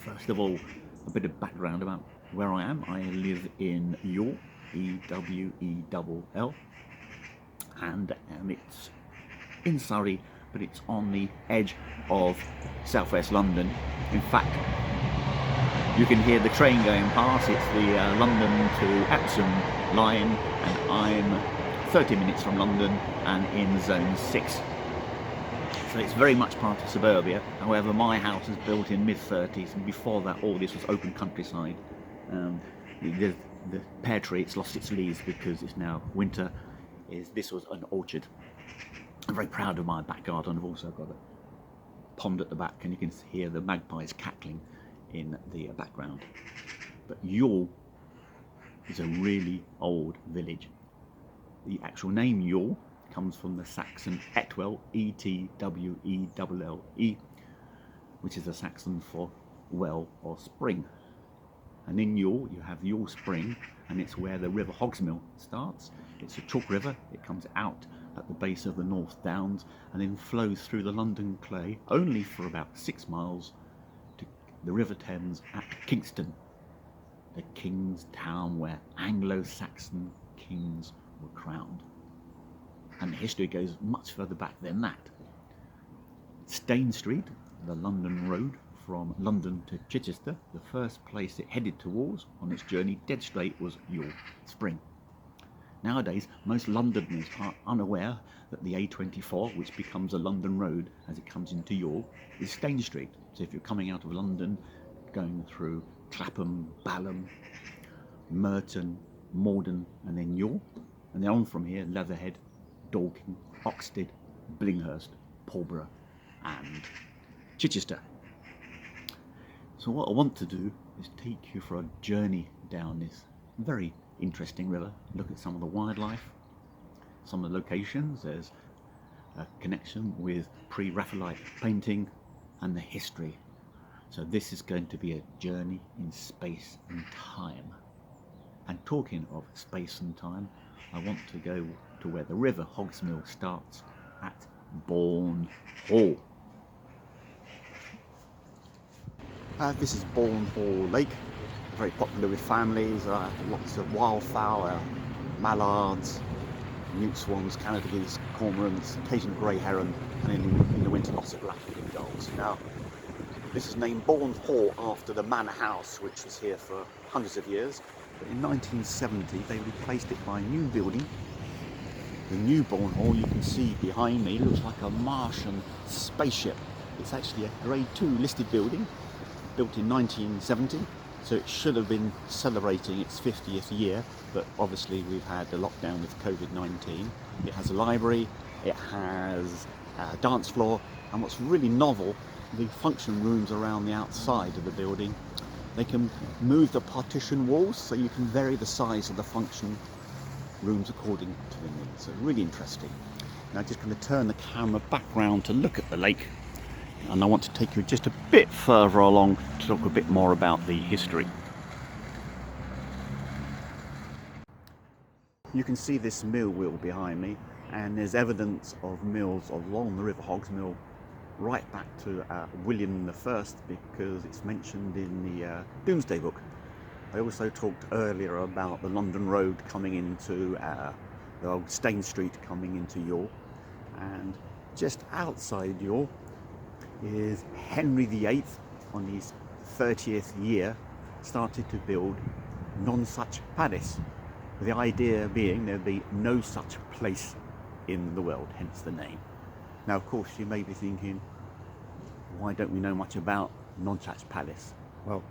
First of all, a bit of background about where I am. I live in Ewell, Ewell, and it's in Surrey, but it's on the edge of southwest London. In fact, you can hear the train going past. It's the London to Epsom line, and I'm 30 minutes from London and in zone 6. So it's very much part of suburbia. However, my house was built in mid-30s, and before that all this was open countryside. The pear tree, it's lost its leaves because it's now winter. This was an orchard. I'm very proud of my back garden. I've also got a pond at the back, and you can hear the magpies cackling in the background. But Ewell is a really old village. The actual name Ewell comes from the Saxon Etwell, E-T-W-E-L-L-E, which is a Saxon for well or spring. And in Ewell you have Ewell Spring, and it's where the river Hogsmill starts. It's a chalk river. It comes out at the base of the North Downs and then flows through the London clay only for about 6 miles to the River Thames at Kingston, the king's town where Anglo-Saxon kings were crowned. And the history goes much further back than that. Stane Street, the London road from London to Chichester, the first place it headed towards on its journey dead straight was Ewell Spring. Nowadays, most Londoners are unaware that the A24, which becomes a London road as it comes into Ewell, is Stane Street. So if you're coming out of London, going through Clapham, Balham, Merton, Morden, and then Ewell, and then on from here, Leatherhead, Dorking, Oxted, Billinghurst, Pulborough, and Chichester. So what I want to do is take you for a journey down this very interesting river, look at some of the wildlife, some of the locations. There's a connection with pre-Raphaelite painting and the history. So this is going to be a journey in space and time. And talking of space and time, I want to go to where the river Hogsmill starts at Bourne Hall. This is Bourne Hall Lake, very popular with families. Lots of wildfowl, mallards, newt swans, Canada geese, cormorants, occasional grey heron, and in the winter lots of black-winged gulls. Now, this is named Bourne Hall after the manor house, which was here for hundreds of years. But in 1970 they replaced it by a new building. The new Bourne Hall, you can see behind me, looks like a Martian spaceship. It's actually a Grade 2 listed building, built in 1970, so it should have been celebrating its 50th year, but obviously we've had a lockdown with COVID-19. It has a library, it has a dance floor, and what's really novel, the function rooms around the outside of the building. They can move the partition walls, so you can vary the size of the function rooms according to the needs. So really interesting. Now I'm just going to turn the camera back round to look at the lake, and I want to take you just a bit further along to talk a bit more about the history. You can see this mill wheel behind me, and there's evidence of mills along the river Hogsmill right back to William I, because it's mentioned in the Domesday Book. I also talked earlier about the London Road coming into the old Stane Street coming into Ewell, and just outside Ewell is Henry VIII on his 30th year started to build Nonsuch Palace, with the idea being there'd be no such place in the world, hence the name. Now of course you may be thinking, why don't we know much about Nonsuch Palace? Well,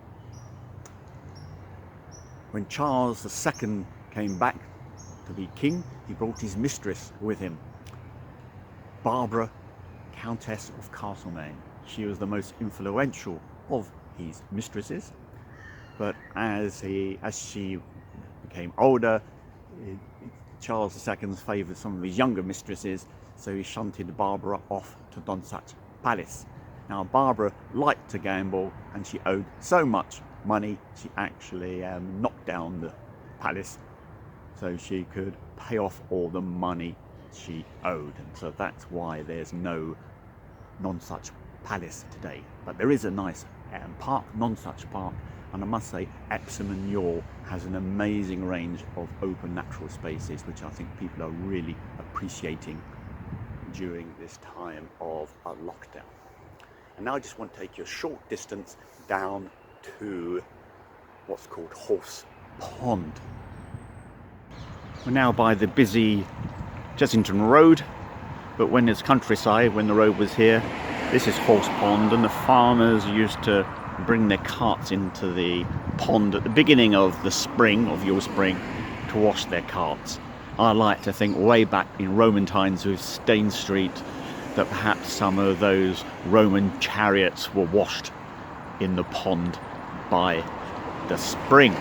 when Charles II came back to be king, he brought his mistress with him, Barbara, Countess of Castlemaine. She was the most influential of his mistresses, but as she became older, Charles II favoured some of his younger mistresses, so he shunted Barbara off to Nonsuch Palace. Now Barbara liked to gamble, and she owed so much money she actually knocked down the palace so she could pay off all the money she owed, and so that's why there's no Nonsuch Palace today. But there is a nice park, non-such park, and I must say Epsom and Ewell has an amazing range of open natural spaces which I think people are really appreciating during this time of a lockdown. And now I just want to take you a short distance down to what's called Horse Pond. We're now by the busy Chessington Road, but when it's countryside, when the road was here, this is Horse Pond, and the farmers used to bring their carts into the pond at the beginning of the spring, of your spring, to wash their carts. I like to think way back in Roman times with Stane Street that perhaps some of those Roman chariots were washed in the pond by the spring.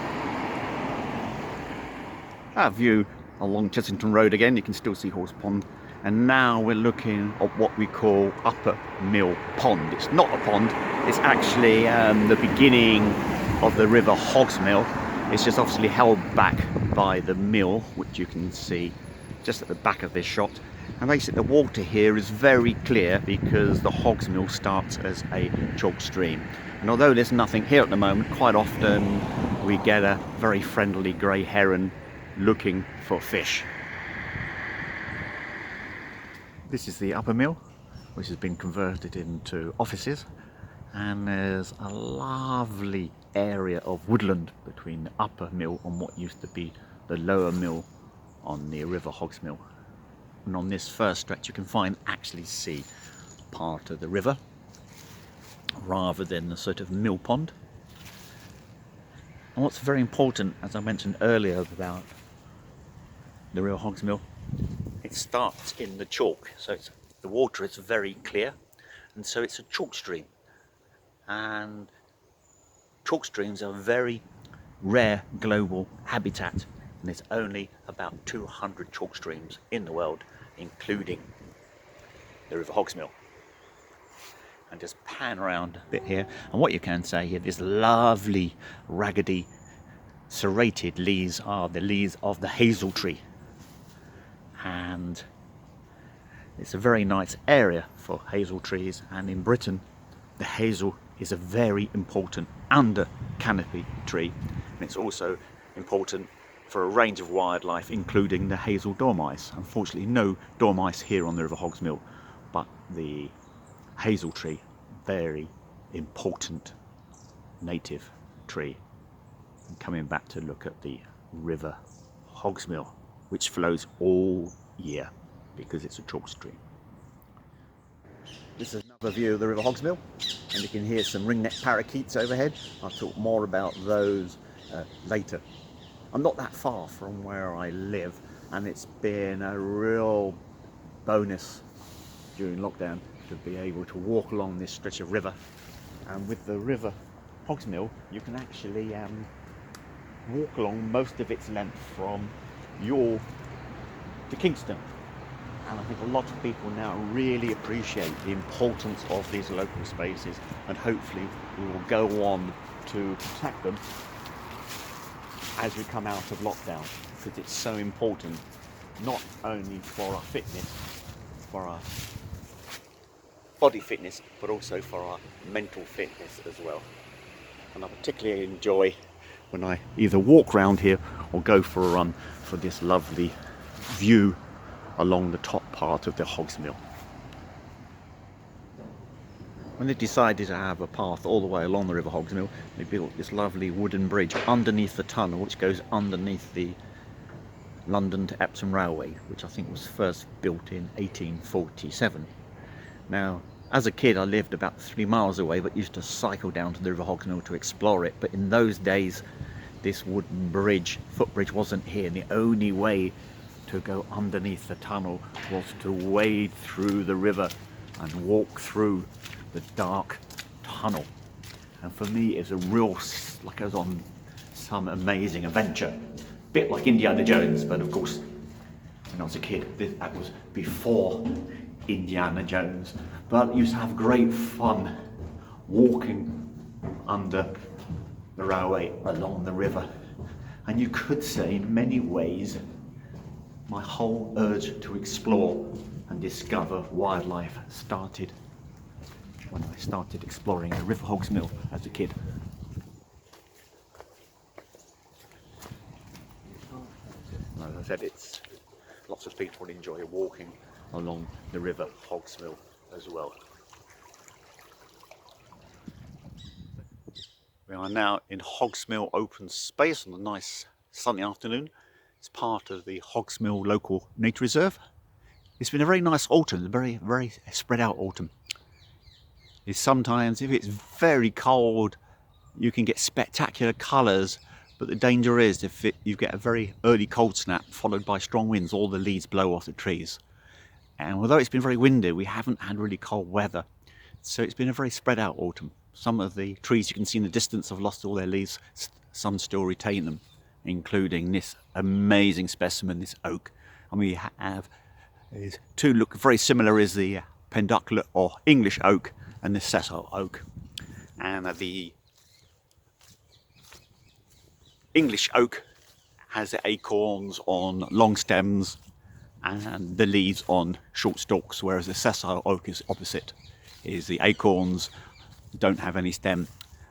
That view along Chessington Road again, you can still see Horse Pond. And now we're looking at what we call Upper Mill Pond. It's not a pond, it's actually the beginning of the river Hogsmill. It's just obviously held back by the mill, which you can see just at the back of this shot. And basically the water here is very clear because the Hogsmill starts as a chalk stream. And although there's nothing here at the moment, quite often we get a very friendly grey heron looking for fish. This is the Upper Mill, which has been converted into offices, and there's a lovely area of woodland between the Upper Mill and what used to be the Lower Mill on the River Hogsmill. And on this first stretch you can actually see part of the river rather than the sort of mill pond. And what's very important, as I mentioned earlier about the River Hogsmill, it starts in the chalk, so the water is very clear, and so it's a chalk stream. And chalk streams are a very rare global habitat, and there's only about 200 chalk streams in the world, including the River Hogsmill. And just pan around a bit here, and what you can say here, this lovely raggedy serrated leaves are the leaves of the Hazel Tree. And it's a very nice area for hazel trees, and in Britain the hazel is a very important under canopy tree, and it's also important for a range of wildlife including the hazel dormice. Unfortunately no dormice here on the River Hogsmill, but the hazel tree, very important native tree. And coming back to look at the River Hogsmill, which flows all year because it's a chalk stream. This is another view of the River Hogsmill, and you can hear some ringneck parakeets overhead. I'll talk more about those later. I'm not that far from where I live, and it's been a real bonus during lockdown to be able to walk along this stretch of river. And with the River Hogsmill you can actually walk along most of its length from Ewell to Kingston. And I think a lot of people now really appreciate the importance of these local spaces, and hopefully we will go on to protect them as we come out of lockdown, because it's so important, not only for our fitness, for our body fitness, but also for our mental fitness as well. And I particularly enjoy when I either walk around here or go for a run for this lovely view along the top part of the Hogsmill. When they decided to have a path all the way along the River Hogsmill, they built this lovely wooden bridge underneath the tunnel which goes underneath the London to Epsom Railway, which I think was first built in 1847. Now, as a kid I lived about 3 miles away, but used to cycle down to the River Hogsmill to explore it. But in those days this wooden bridge, footbridge, wasn't here, and the only way to go underneath the tunnel was to wade through the river and walk through the dark tunnel. And for me it's a real, like I was on some amazing adventure, a bit like Indiana Jones. But of course when I was a kid that was before Indiana Jones, but I used to have great fun walking under the railway along the river. And you could say in many ways my whole urge to explore and discover wildlife started when I started exploring the River Hogsmill as a kid. As I said, it's lots of people enjoy walking along the River Hogsmill as well. We are now in Hogsmill open space on a nice sunny afternoon. It's part of the Hogsmill Local Nature Reserve. It's been a very nice autumn, a very spread out autumn. It's sometimes, if it's very cold, you can get spectacular colours, but the danger is you get a very early cold snap followed by strong winds, all the leaves blow off the trees. And although it's been very windy, we haven't had really cold weather. So it's been a very spread out autumn. Some of the trees you can see in the distance have lost all their leaves, some still retain them, including this amazing specimen, this oak. And we have two look very similar, is the penducular or English oak and the sessile oak. And the English oak has the acorns on long stems and the leaves on short stalks, whereas the sessile oak is opposite. Is the acorns don't have any stem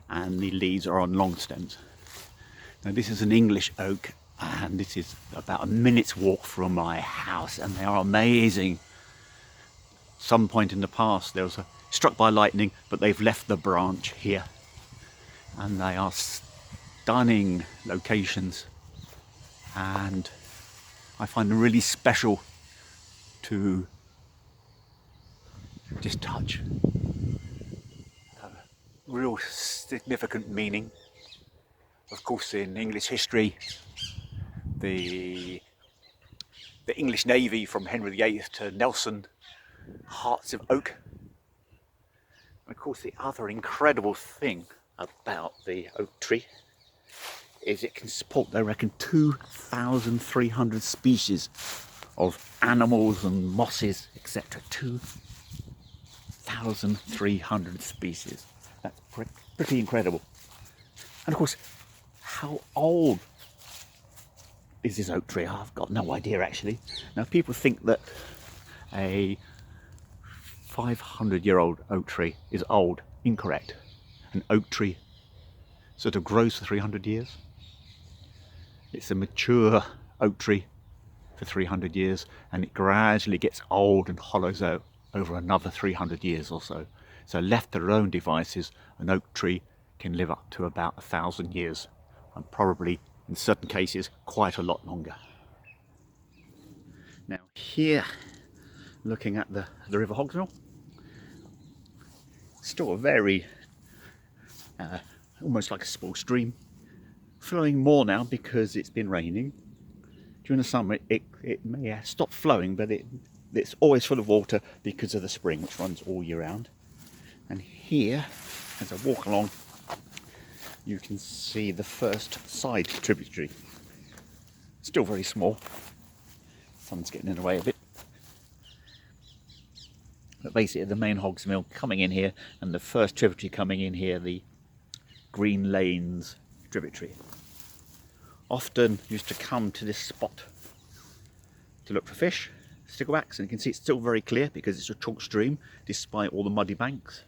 and the leaves are on long stems. Now this is an English oak, and this is about a minute's walk from my house, and they are amazing. Some point in the past there was struck by lightning, but they've left the branch here, and they are stunning locations, and I find them really special to just touch. Real significant meaning. Of course, in English history, the English Navy from Henry VIII to Nelson, hearts of oak. And of course, the other incredible thing about the oak tree is it can support, they reckon, 2,300 species of animals and mosses, etc. 2,300 species. That's pretty incredible. And of course, how old is this oak tree? I've got no idea actually. Now people think that a 500-year-old oak tree is old. Incorrect. An oak tree sort of grows for 300 years. It's a mature oak tree for 300 years, and it gradually gets old and hollows out over another 300 years or so. So left to their own devices, an oak tree can live up to about 1,000 years, and probably in certain cases quite a lot longer. Now here, looking at the River Hogsmill, still a very almost like a small stream, flowing more now because it's been raining. During the summer it may stop flowing, but it's always full of water because of the spring, which runs all year round. And here, as I walk along, you can see the first side tributary. Still very small. Sun's getting in the way a bit. But basically the main Hogsmill coming in here, and the first tributary coming in here, the Green Lanes tributary. Often used to come to this spot to look for fish, sticklebacks, and you can see it's still very clear because it's a chalk stream despite all the muddy banks.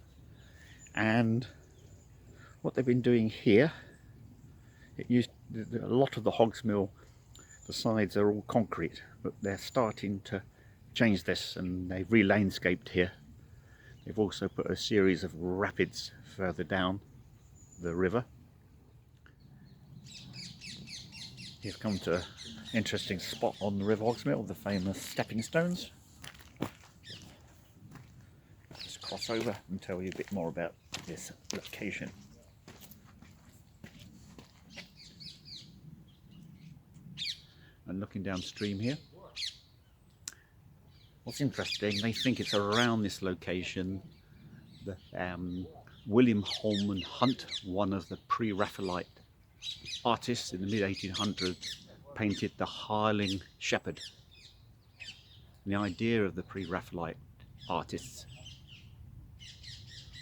And what they've been doing here, a lot of the Hogsmill, the sides are all concrete, but they're starting to change this, and they've re-landscaped here. They've also put a series of rapids further down the river. You've come to an interesting spot on the River Hogsmill, the famous stepping stones. Let's cross over and tell you a bit more about this location. And looking downstream here, what's interesting, they think it's around this location that William Holman Hunt, one of the pre-Raphaelite artists in the mid-1800s, painted the Hireling Shepherd. And the idea of the pre-Raphaelite artists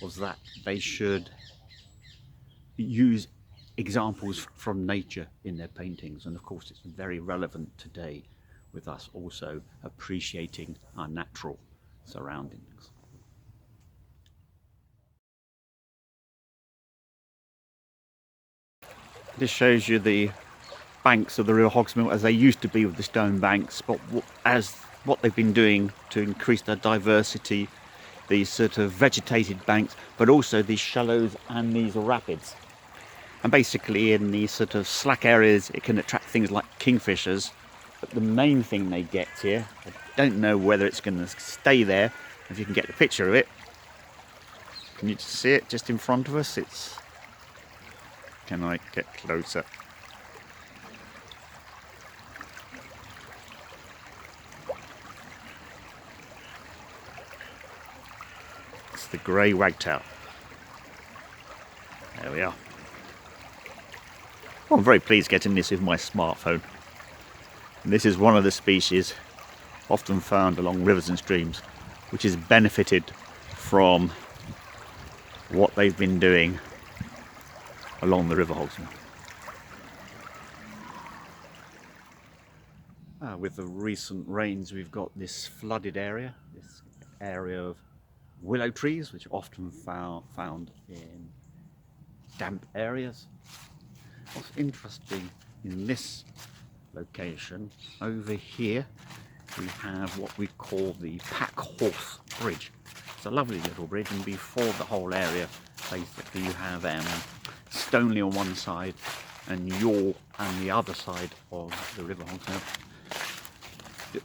was that they should use examples from nature in their paintings, and of course it's very relevant today with us also appreciating our natural surroundings. This shows you the banks of the River Hogsmill as they used to be with the stone banks, but as what they've been doing to increase their diversity, these sort of vegetated banks, but also these shallows and these rapids. And basically in these sort of slack areas it can attract things like kingfishers, but the main thing they get here, I don't know whether it's going to stay there, if you can get the picture of it. Can you see it just in front of us? Can I get closer? It's the grey wagtail. There we are. Well, I'm very pleased getting this with my smartphone. And this is one of the species often found along rivers and streams, which has benefited from what they've been doing along the River Hogsmill. With the recent rains, we've got this flooded area, this area of willow trees, which are often found in damp areas. What's interesting in this location, over here, we have what we call the Pack Horse Bridge. It's a lovely little bridge, and before the whole area, basically you have Stoneleigh on one side and Ewell on the other side of the River Hogsmill.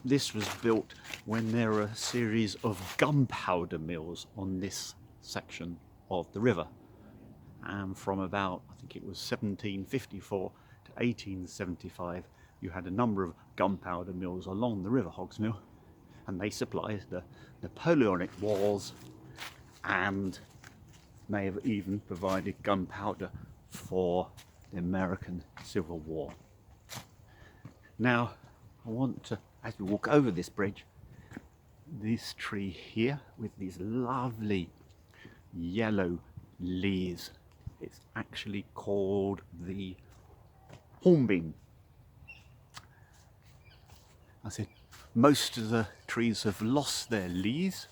This was built when there were a series of gunpowder mills on this section of the river. And from about, I think it was 1754 to 1875, you had a number of gunpowder mills along the River Hogsmill, and they supplied the Napoleonic Wars and may have even provided gunpowder for the American Civil War. Now, I want to, as we walk over this bridge, this tree here with these lovely yellow leaves, it's actually called the Hornbeam. I said most of the trees have lost their leaves,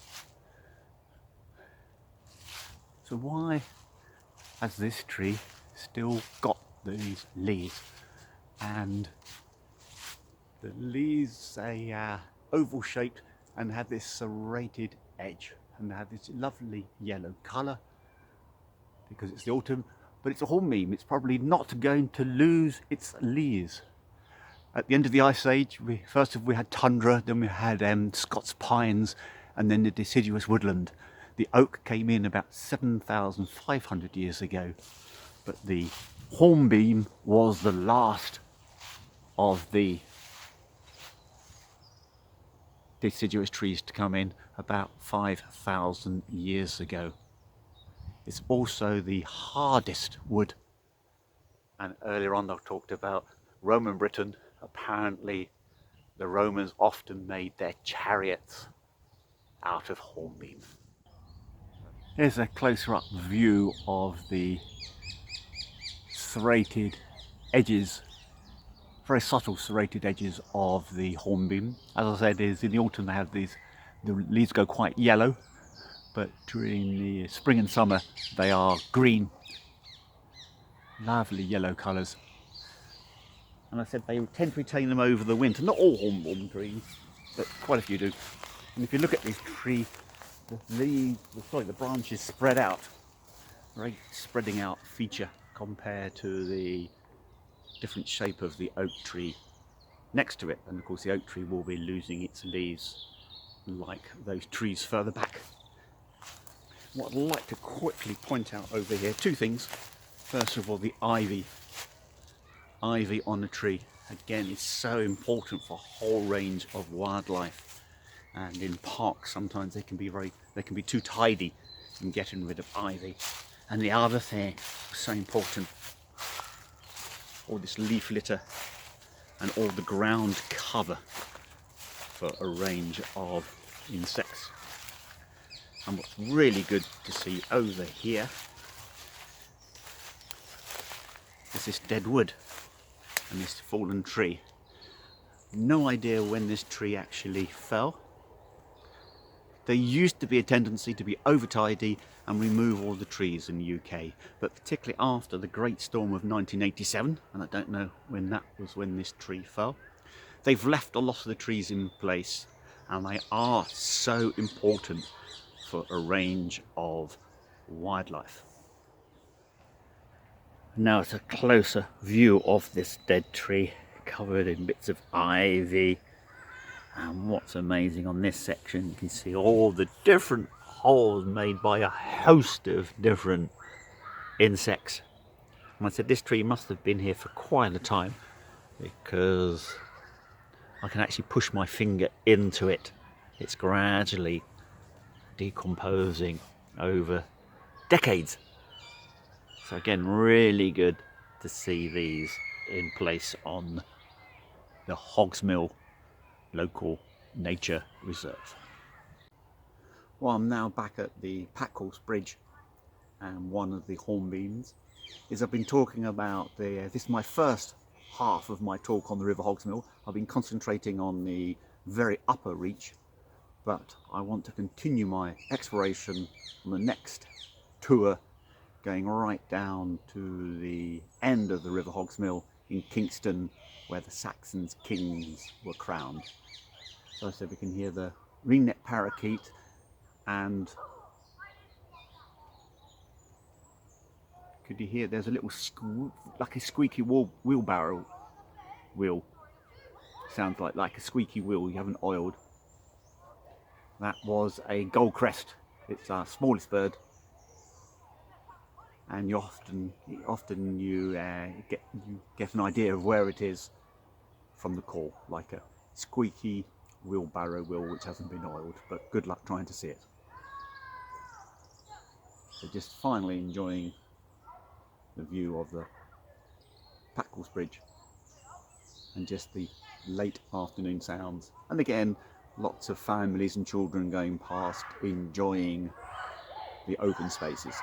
so why has this tree still got these leaves? And the leaves are oval shaped and have this serrated edge, and they have this lovely yellow colour because it's the autumn, but it's a hornbeam. It's probably not going to lose its leaves. At the end of the Ice Age, we had tundra, then we had Scots pines, and then the deciduous woodland. The oak came in about 7,500 years ago, but the hornbeam was the last of the deciduous trees to come in about 5,000 years ago. It's also the hardest wood. And earlier on I talked about Roman Britain. Apparently the Romans often made their chariots out of hornbeam. Here's a closer up view of the serrated edges, very subtle serrated edges of the hornbeam. As I said, in the autumn they have the leaves go quite yellow, but during the spring and summer they are green, lovely yellow colours. And I said they tend to retain them over the winter. Not all hornbeam trees, but quite a few do. And if you look at this tree, the branches spread out, very spreading out feature compared to the different shape of the oak tree next to it. And of course the oak tree will be losing its leaves like those trees further back. What I'd like to quickly point out over here, two things. First of all, the ivy on the tree, again, is so important for a whole range of wildlife. And in parks sometimes they can be too tidy in getting rid of ivy. And the other thing, so important, all this leaf litter and all the ground cover for a range of insects. And what's really good to see over here is this dead wood and this fallen tree. No idea when this tree actually fell. There used to be a tendency to be over tidy and remove all the trees in the UK, but particularly after the Great Storm of 1987, and I don't know when that was, when this tree fell, they've left a lot of the trees in place, and they are so important for a range of wildlife. Now it's a closer view of this dead tree, covered in bits of ivy. And what's amazing on this section, you can see all the different holes made by a host of different insects. And I said this tree must have been here for quite a time, because I can actually push my finger into it. It's gradually decomposing over decades. So again, really good to see these in place on the Hogsmill local nature reserve. Well, I'm now back at the Packhorse Bridge, and one of the Hornbeams is I've been talking about this is my first half of my talk on the River Hogsmill. I've been concentrating on the very upper reach, but I want to continue my exploration on the next tour, going right down to the end of the River Hogsmill in Kingston, where the Saxons kings were crowned. So I said we can hear the ring-necked parakeet, and could you hear there's a little like a squeaky wheelbarrow wheel. Sounds like a squeaky wheel you haven't oiled. That was a goldcrest. It's our smallest bird, and you often get an idea of where it is from the call, like a squeaky wheelbarrow wheel which hasn't been oiled, but good luck trying to see it. So just finally enjoying the view of the Packhorse Bridge and just the late afternoon sounds, and again lots of families and children going past enjoying the open spaces.